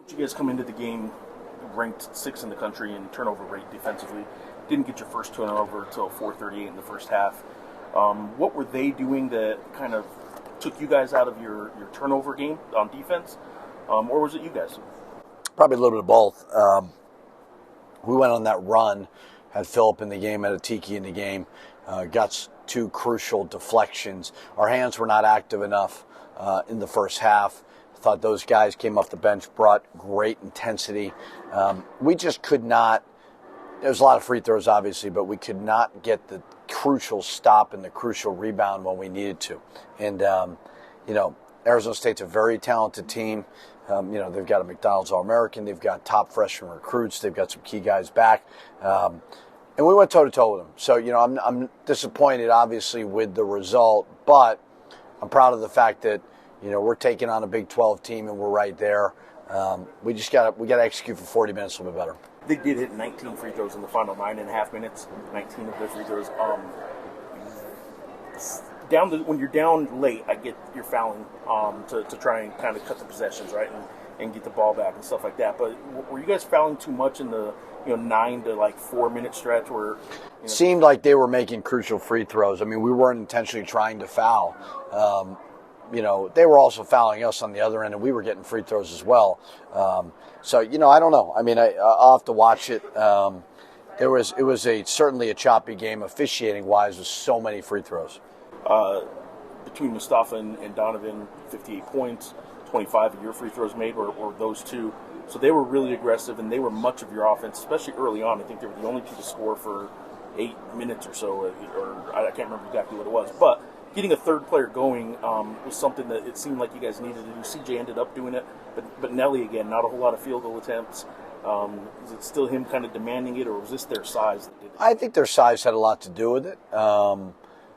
You guys come into the game ranked 6th in the country in turnover rate defensively. Didn't get your first turnover until 4:38 in the first half. What were they doing that kind of took you guys out of your turnover game on defense, or was it you guys? Probably a little bit of both. We went on that run, had Philip in the game, had a Tiki in the game, got 2 crucial deflections. Our hands were not active enough in the first half. Thought those guys came off the bench, brought great intensity. We just could not. There was a lot of free throws, obviously, but we could not get the crucial stop and the crucial rebound when we needed to. And Arizona State's a very talented team. They've got a McDonald's All-American. They've got top freshman recruits. They've got some key guys back. And we went toe-to-toe with them. So, I'm disappointed, obviously, with the result, but I'm proud of the fact that, we're taking on a Big 12 team and we're right there. We got to execute for 40 minutes a little bit better. They did hit 19 free throws in the final 9.5 minutes. 19 of the free throws. When you're down late, I get you're fouling to try and kind of cut the possessions, right, and get the ball back and stuff like that. But were you guys fouling too much in the 9 to 4 minute stretch where? Seemed like they were making crucial free throws. I mean, we weren't intentionally trying to foul. They were also fouling us on the other end, and we were getting free throws as well. So I don't know. I mean, I'll have to watch it. It was certainly a choppy game officiating-wise with so many free throws. Between Mustapha and Donovan, 58 points, 25 of your free throws made were those two. So they were really aggressive, and they were much of your offense, especially early on. I think they were the only two to score for 8 minutes or so, or I can't remember exactly what it was. But getting a third player going was something that it seemed like you guys needed to do. CJ ended up doing it, but Nelly, again, not a whole lot of field goal attempts. Is it still him kind of demanding it, or was this their size that did it? I think their size had a lot to do with it.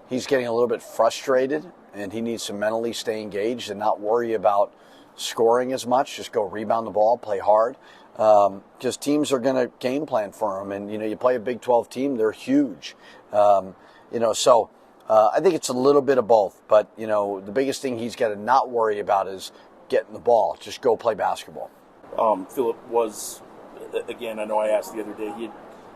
He's getting a little bit frustrated, and he needs to mentally stay engaged and not worry about scoring as much. Just go rebound the ball, play hard. Because teams are going to game plan for him. And, you play a Big 12 team, they're huge. So I think it's a little bit of both. But, the biggest thing he's got to not worry about is getting the ball. Just go play basketball. Philip was, again, I know I asked the other day,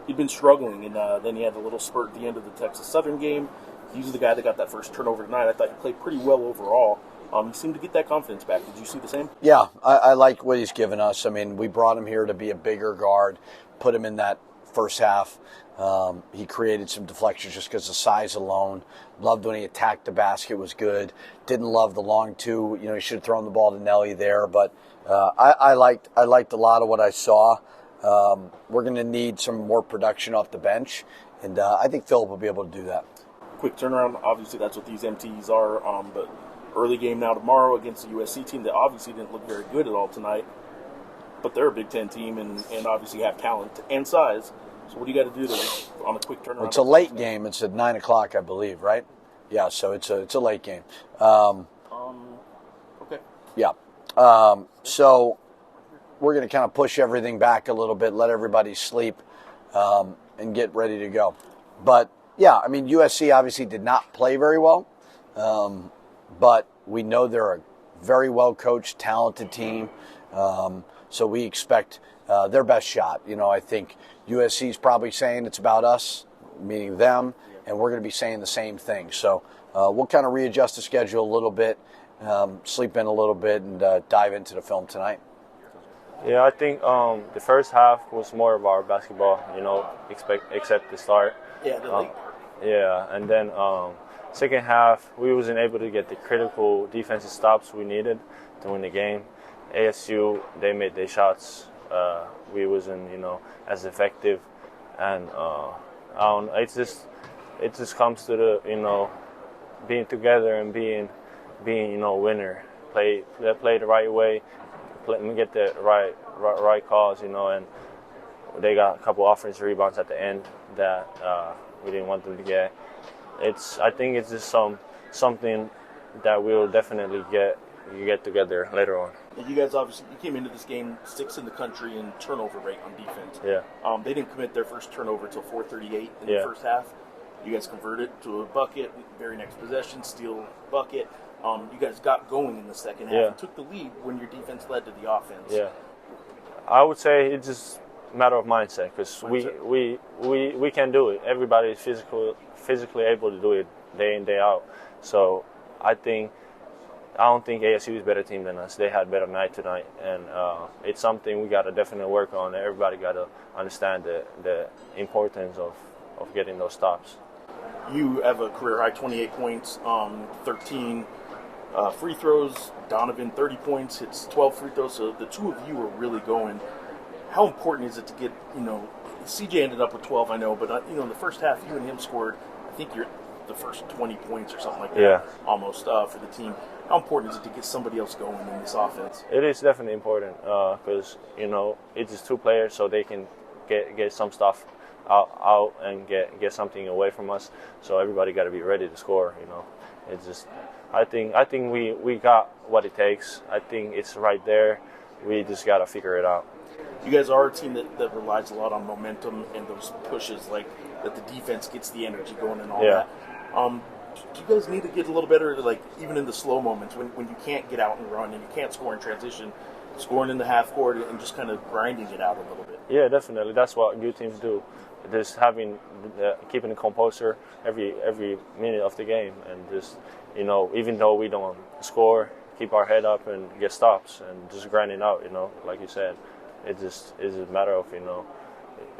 he'd been struggling. And then he had a little spurt at the end of the Texas Southern game. He's the guy that got that first turnover tonight. I thought he played pretty well overall. He seemed to get that confidence back. Did you see the same? Yeah, I like what he's given us. I mean, we brought him here to be a bigger guard, put him in that first half. He created some deflections just because of size alone. Loved when he attacked the basket, was good. Didn't love the long two. He should have thrown the ball to Nelly there. But I liked a lot of what I saw. We're going to need some more production off the bench, and I think Philip will be able to do that. Quick turnaround. Obviously, that's what these MTs are. But early game now tomorrow against the USC team that obviously didn't look very good at all tonight. But they're a Big Ten team and obviously have talent and size. So what do you got to do on a quick turnaround? It's a late game. It's at 9 o'clock, I believe, right? Yeah, so it's a late game. Okay. Yeah. So we're going to kind of push everything back a little bit, let everybody sleep, and get ready to go. But yeah, I mean, USC obviously did not play very well, but we know they're a very well-coached, talented team, so we expect their best shot. I think USC is probably saying it's about us, meaning them, and we're going to be saying the same thing. So we'll kind of readjust the schedule a little bit, sleep in a little bit, and dive into the film tonight. Yeah, I think the first half was more of our basketball, except the start. Yeah, the late. Yeah, and then second half, we wasn't able to get the critical defensive stops we needed to win the game. ASU, they made their shots. We wasn't, as effective, and it just comes to the, being together and being, winner. Play the right way, get the right calls, and they got a couple offensive rebounds at the end that we didn't want them to get. I think it's just something that we'll definitely get together later on. You guys obviously came into this game 6th in the country in turnover rate on defense. Yeah. They didn't commit their first turnover until 4:38 in the first half. You guys converted to a bucket. Very next possession, steal bucket. You guys got going in the second half and took the lead when your defense led to the offense. Yeah. I would say it's just a matter of mindset, because we can do it. Everybody is physically able to do it day in, day out. So I don't think ASU is a better team than us. They had a better night tonight, and it's something we got to definitely work on. Everybody got to understand the importance of getting those stops. You have a career high 28 points, 13 free throws. Donovan 30 points, hits 12 free throws. So the two of you are really going. How important is it to get, CJ ended up with 12, I know, but in the first half, you and him scored, I think you're the first 20 points or something like that, almost, for the team. How important is it to get somebody else going in this offense? It is definitely important, because, it's just two players, so they can get some stuff out and get something away from us. So everybody got to be ready to score, It's just, I think we got what it takes. I think it's right there. We just got to figure it out. You guys are a team that relies a lot on momentum and those pushes, like that the defense gets the energy going and all that. Do you guys need to get a little better, like even in the slow moments when you can't get out and run and you can't score in transition, scoring in the half court and just kind of grinding it out a little bit? Yeah, definitely. That's what good teams do. Just keeping the composure every minute of the game, and just even though we don't score, keep our head up and get stops and just grinding out. Like you said, it just is a matter of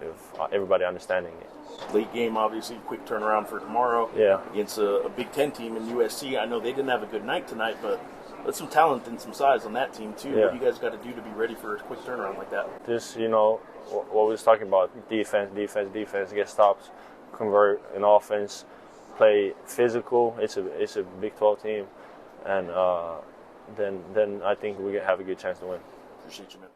if everybody understanding it. Late game, obviously, quick turnaround for tomorrow. Yeah. Against a Big Ten team in USC. I know they didn't have a good night tonight, but there's some talent and some size on that team too. Yeah. What do you guys got to do to be ready for a quick turnaround like that? Just what we was talking about: defense, get stops, convert an offense, play physical. It's a Big 12 team, and then I think we have a good chance to win. Appreciate you, man.